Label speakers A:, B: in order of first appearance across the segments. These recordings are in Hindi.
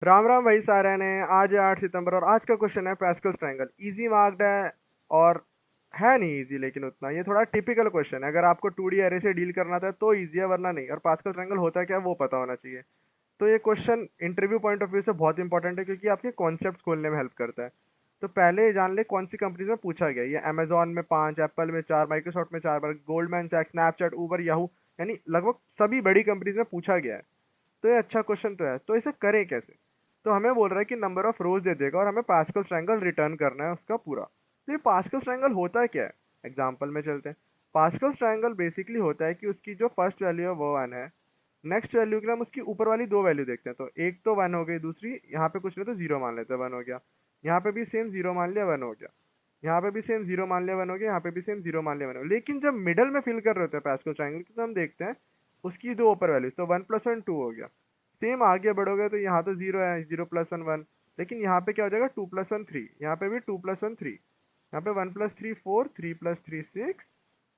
A: राम राम भाई सारे ने। आज है 8 सितंबर और आज का क्वेश्चन है पैस्कल ट्रायंगल। इजी मार्क्ड है और है नहीं इजी, लेकिन उतना ये थोड़ा टिपिकल क्वेश्चन है। अगर आपको 2D एरे से डील करना था तो इजी है, वरना नहीं। और पैस्कल ट्रायंगल होता क्या है वो पता होना चाहिए। तो ये question interview point of view से बहुत इंपॉर्टेंट है, क्योंकि आपके कॉन्सेप्ट खोलने में हेल्प करता है। तो पहले ये जान ले कौन सी कंपनीज में पूछा गया। ये अमेजोन में 5, एप्पल में 4, माइक्रोसॉफ्ट में 4 बार, गोल्डमैन सैक्स, स्नैपचैट, उबर, याहू, यानी लगभग सभी बड़ी कंपनीज में पूछा गया है। तो ये अच्छा क्वेश्चन तो है। तो इसे करें कैसे? तो हमें बोल रहा है कि नंबर ऑफ रोज दे देगा और हमें पास्कल ट्रायंगल रिटर्न करना है उसका पूरा। तो ये पास्कल ट्रायंगल होता है क्या है? एग्जाम्पल में चलते हैं। पास्कल ट्रायंगल बेसिकली होता है कि उसकी जो फर्स्ट वैल्यू है वो 1 है। नेक्स्ट वैल्यू के लिए हम उसकी ऊपर वाली दो वैल्यू देखते हैं। तो एक तो 1 हो गई, दूसरी यहाँ पे कुछ नहीं तो 0 मान लेते हैं, 1 हो गया। यहाँ पे भी सेम 0 मान लिया, 1 हो गया। यहाँ पे भी सेम 0 मान लिया, 1 हो गया। यहाँ पे भी सेम 0 मान लिया, 1 हो गया। लेकिन जब मिडल में फिल कर रहे होते हैं पास्कल ट्रायंगल की, तो हम देखते हैं उसकी दो ऊपर वैल्यूज, तो 1 + 1 2 हो गया। सेम आगे बढ़ोगे तो यहाँ तो 0 है, 0 + 1 1। लेकिन यहाँ पे क्या हो जाएगा, 2 + 1 3। यहाँ पे भी 2 + 1 3। यहाँ पे 1 + 3 4, 3 + 3 6,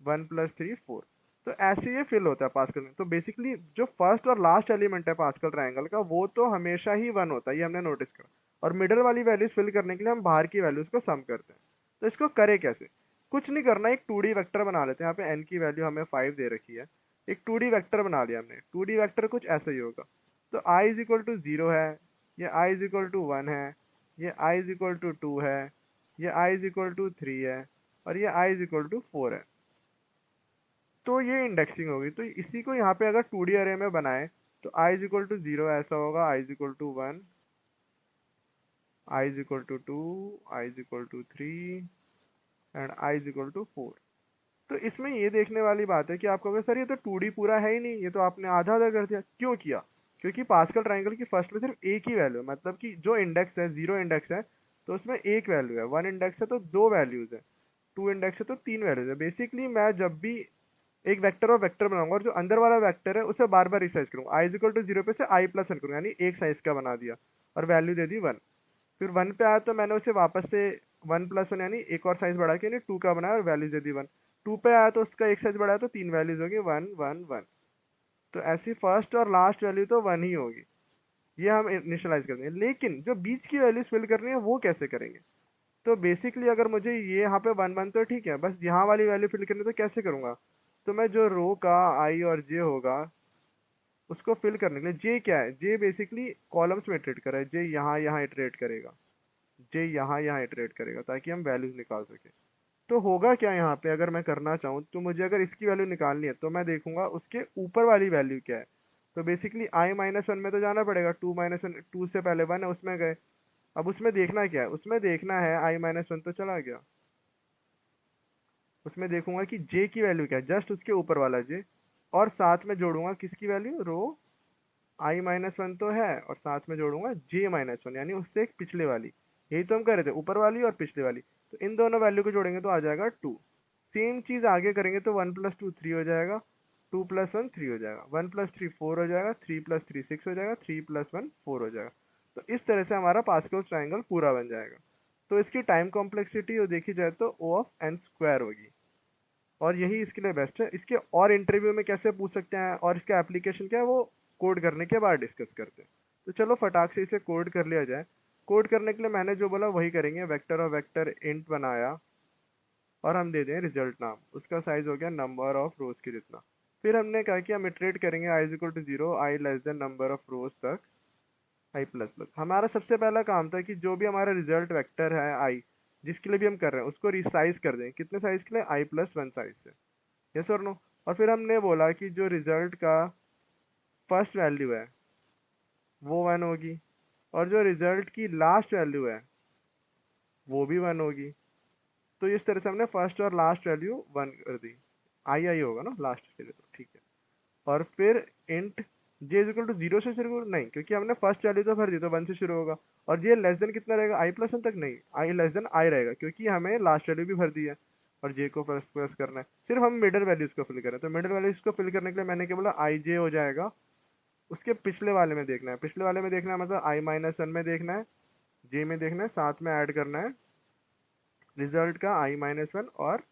A: 1 + 3 4। तो ऐसे ये फिल होता है पास्कल में। तो बेसिकली जो फर्स्ट और लास्ट एलिमेंट है पास्कल ट्रायंगल का, वो तो हमेशा ही 1 होता है, ये हमने नोटिस करा। और मिडल वाली वैल्यूज फिल करने के लिए हम बाहर की वैल्यूज को सम करते हैं। तो इसको करे कैसे? कुछ नहीं करना, एक 2D वेक्टर बना लेते हैं। यहाँ पे n की वैल्यू हमें 5 दे रखी है। एक 2D वेक्टर बना लिया हमने। 2D वेक्टर कुछ ऐसा ही होगा। तो i इज इक्वल टू 0 है, ये i इज इक्वल टू 1 है, ये i इज इक्वल टू 2 है, ये i इज इक्वल टू 3 है, और ये i इज इक्वल टू 4 है। तो ये इंडेक्सिंग होगी। तो इसी को यहाँ पे अगर 2D अरे में बनाए तो i इज इक्वल टू 0 ऐसा होगा, i is equal to 1, i is equal to 2, i is equal to 3 and i is equal to 4। तो इसमें ये देखने वाली बात है कि आप कहोगे सर ये तो 2D पूरा है ही नहीं, ये तो आपने आधा आधा कर दिया। क्यों किया? क्योंकि पास्कल ट्रायंगल की फर्स्ट में सिर्फ एक ही वैल्यू है, मतलब कि जो इंडेक्स है, 0 इंडेक्स है तो उसमें एक वैल्यू है, 1 इंडेक्स है तो दो वैल्यूज है, 2 इंडेक्स है तो तीन वैल्यूज है। बेसिकली मैं जब भी एक वेक्टर और वेक्टर बनाऊंगा और जो अंदर वाला वेक्टर है उसे बार बार रिसाइज करूंगा, आई इज इक्वल टू 0 पे से i + 1 करूंगा, यानी एक साइज का बना दिया और वैल्यू दे दी 1। फिर 1 पे आया तो मैंने उसे वापस से 1 + 1 यानी एक और साइज बढ़ा के यानी 2 का बनाया और वैल्यूज दे दी 1। 2 पे आया तो उसका एक साइज बढ़ाया तो तीन वैल्यूज होगी, 1 1 1। तो ऐसी फर्स्ट और लास्ट वैल्यू तो 1 ही होगी। ये हम इनिशियलाइज कर देंगे। लेकिन जो बीच की वैल्यूज फिल करनी है वो कैसे करेंगे? तो बेसिकली अगर मुझे ये यहाँ पे 1 1 तो ठीक है, बस यहाँ वाली वैल्यू फिल करनी है तो कैसे करूंगा? तो मैं जो रो का आई और जे होगा उसको फिल करने के लिए, जे क्या है, जे बेसिकली कॉलम्स में इटरेट कर रहा है। जे यहाँ यहाँ इटरेट करेगा, जे यहाँ यहाँ इटरेट करेगा ताकि हम वैल्यूज निकाल सके। तो होगा क्या यहाँ पे, अगर मैं करना चाहूँ तो मुझे अगर इसकी वैल्यू निकालनी है तो मैं देखूंगा उसके ऊपर वाली वैल्यू क्या है। तो बेसिकली i - 1 में तो जाना पड़ेगा, 2 - 1, 2 से पहले 1 है उसमें गए। अब उसमें देखना क्या है, उसमें देखना है i - 1 तो चला गया। उसमें देखूंगा कि जे की वैल्यू क्या है, जस्ट उसके ऊपर वाला जे। और साथ में जोड़ूंगा किसकी वैल्यू, रो i - 1 तो है, और साथ में जोड़ूंगा j - 1 यानी उससे एक पिछले वाली। यही तो हम कर रहे थे, ऊपर वाली और पिछले वाली। तो इन दोनों वैल्यू को जोड़ेंगे तो आ जाएगा 2। सेम चीज आगे करेंगे तो 1 + 2 3 हो जाएगा, 2 + 1 3 हो जाएगा, 1 + 3 4 हो जाएगा, 3 + 3 6 हो जाएगा, 3 + 1 4 हो जाएगा। तो इस तरह से हमारा पास्कल ट्रायंगल पूरा बन जाएगा। तो इसकी टाइम कॉम्प्लेक्सिटी देखी जाए तो O(n²) होगी। और यही इसके लिए बेस्ट है। इसके और इंटरव्यू में कैसे पूछ सकते हैं और इसका एप्लीकेशन क्या है वो कोड करने के बाद डिस्कस करते हैं। तो चलो फटाक से इसे कोड कर लिया जाए। कोड करने के लिए मैंने जो बोला वही करेंगे। वेक्टर और वेक्टर इंट बनाया और हम दे दें रिजल्ट नाम, उसका साइज हो गया नंबर ऑफ रोज के जितना। फिर हमने कहा कि हम इटरेट करेंगे i is equal to 0, i less than number of rows तक, i प्लस प्लस। हमारा सबसे पहला काम था कि जो भी हमारा रिजल्ट वेक्टर है i, जिसके लिए भी हम कर रहे हैं उसको रिसाइज कर दें। कितने साइज के लिए, i + 1 साइज से। यस और नो? और फिर हमने बोला कि जो रिजल्ट का फर्स्ट वैल्यू है वो 1 होगी, और जो रिजल्ट की लास्ट वैल्यू है वो भी 1 होगी। तो इस तरह से हमने फर्स्ट और लास्ट वैल्यू 1 कर दी। आई आई होगा ना लास्ट के लिए, तो ठीक है। और फिर int j is equal to 0 से शुरू नहीं, क्योंकि हमने फर्स्ट वैल्यू तो भर दी तो 1 से शुरू होगा। और जे लेस देन कितना रहेगा, i + 1 तक नहीं, आई लेस देन आई रहेगा, क्योंकि हमें लास्ट वैल्यू भी भर दी है और जे को प्लस प्लस करना है। सिर्फ हम मिडल वैल्यूज को फिल करें, तो मिडल वैल्यूज को फिल करने के लिए मैंने क्या बोला, आई जे हो जाएगा। उसके पिछले वाले में देखना है, पिछले वाले में देखना है मतलब i - 1 में देखना है, जे में देखना है, साथ में ऐड करना है रिजल्ट का i - 1 और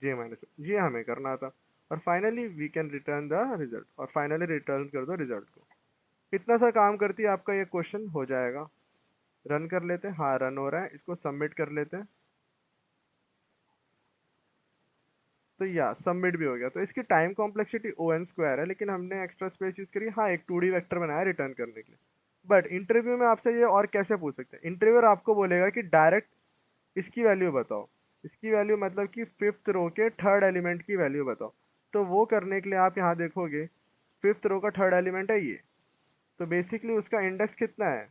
A: j - 1, ये हमें करना था। और finally we can return the result, और फाइनली रिटर्न कर दो रिजल्ट को। इतना सा काम करती है आपका ये क्वेश्चन हो जाएगा। रन कर लेते हैं, हाँ रन हो रहा है, इसको सबमिट कर लेते हैं। तो या सबमिट भी हो गया। तो इसकी time complexity O N square है, लेकिन हमने एक्स्ट्रा स्पेस यूज करी, हाँ एक 2D वेक्टर बनाया रिटर्न करने के लिए। बट इंटरव्यू में आपसे ये और कैसे पूछ सकते हैं, इंटरव्यूअर आपको बोलेगा कि डायरेक्ट इसकी वैल्यू बताओ। इसकी वैल्यू मतलब कि फिफ्थ रो के थर्ड एलिमेंट की वैल्यू बताओ। तो वो करने के लिए आप यहाँ देखोगे, फिफ्थ रो का थर्ड एलिमेंट है ये। तो बेसिकली उसका इंडेक्स कितना है,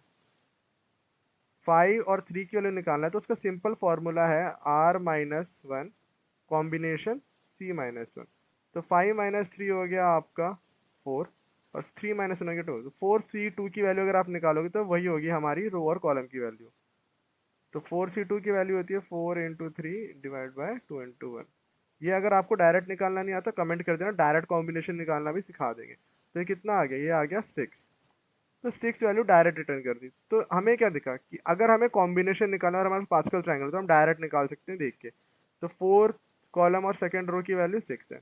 A: 5 और 3 की वैल्यू निकालना है। तो उसका सिंपल फॉर्मूला है R-1 कॉम्बिनेशन C-1। तो 5 - 3 हो गया आपका 4, और 3 - 1 हो गया 2। तो 4C2 की वैल्यू अगर आप निकालोगे तो वही होगी हमारी रो और कॉलम की वैल्यू। तो 4C2 की वैल्यू होती है 4 × 3 ÷ 2 × 1। ये अगर आपको डायरेक्ट निकालना नहीं आता कमेंट कर देना, डायरेक्ट कॉम्बिनेशन निकालना भी सिखा देंगे। तो ये कितना आ गया, ये आ गया 6। तो 6 वैल्यू डायरेक्ट रिटर्न कर दी। तो हमें क्या दिखा कि अगर हमें कॉम्बिनेशन निकालना है और हमारे पास पास्कल ट्रायंगल, तो हम डायरेक्ट निकाल सकते हैं देख के। तो 4 कॉलम और सेकंड रो की वैल्यू 6 है।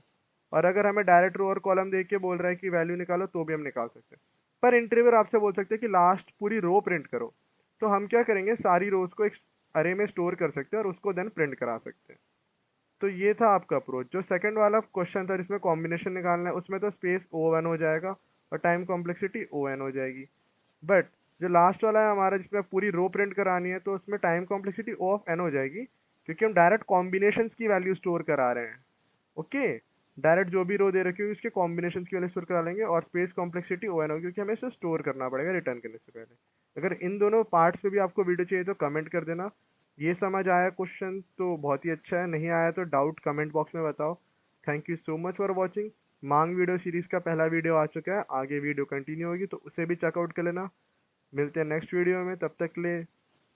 A: और अगर हमें डायरेक्ट रो और कॉलम देख के बोल रहा है कि वैल्यू निकालो, तो भी हम निकाल सकते हैं। पर इंटरव्यूअर आपसे बोल सकते हैं कि लास्ट पूरी रो प्रिंट करो। तो हम क्या करेंगे, सारी रोज को एक अरे में स्टोर कर सकते हैं और उसको देन प्रिंट करा सकते हैं। तो ये था आपका अप्रोच। जो सेकंड वाला क्वेश्चन था जिसमें कॉम्बिनेशन निकालना है, उसमें तो स्पेस O1 हो जाएगा और टाइम कॉम्प्लेक्सिटी ON हो जाएगी। बट जो लास्ट वाला है हमारा, जिसमें पूरी रो प्रिंट करानी है, तो उसमें time complexity O of N हो जाएगी, क्योंकि हम डायरेक्ट कॉम्बिनेशंस की वैल्यू स्टोर करा रहे हैं। ओके, डायरेक्ट जो भी रो दे रखी होगी उसके कॉम्बिनेशन की वैल्यू स्टोर करा लेंगे, और स्पेस कॉम्प्लेक्सिटी ON होगी, क्योंकि हमें इसे स्टोर करना पड़ेगा रिटर्न करने से पहले। अगर इन दोनों पार्ट्स पे भी आपको वीडियो चाहिए तो कमेंट कर देना। ये समझ आया क्वेश्चन तो बहुत ही अच्छा है, नहीं आया तो डाउट कमेंट बॉक्स में बताओ। Thank you so much for watching. मांग वीडियो सीरीज का पहला वीडियो आ चुका है, आगे वीडियो कंटिन्यू होगी, तो उसे भी चेकआउट कर लेना। मिलते हैं नेक्स्ट वीडियो में, तब तक के लिए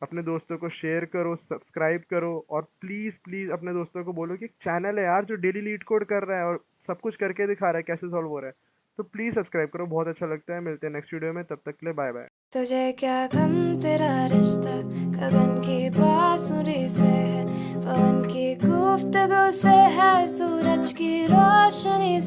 A: अपने दोस्तों को शेयर करो, सब्सक्राइब करो, और प्लीज़ प्लीज़ अपने दोस्तों को बोलो कि एक चैनल है यार जो डेली लीड कोड कर रहा है और सब कुछ करके दिखा रहा है कैसे सॉल्व हो रहा है। तो प्लीज़ सब्सक्राइब करो, बहुत अच्छा लगता है। मिलते हैं नेक्स्ट वीडियो में, तब तक के लिए बाय बाय।
B: तुझे क्या गम तेरा रिश्ता गगन की बांसुरी से है, पवन की गुफ्तगू से है, सूरज की रोशनी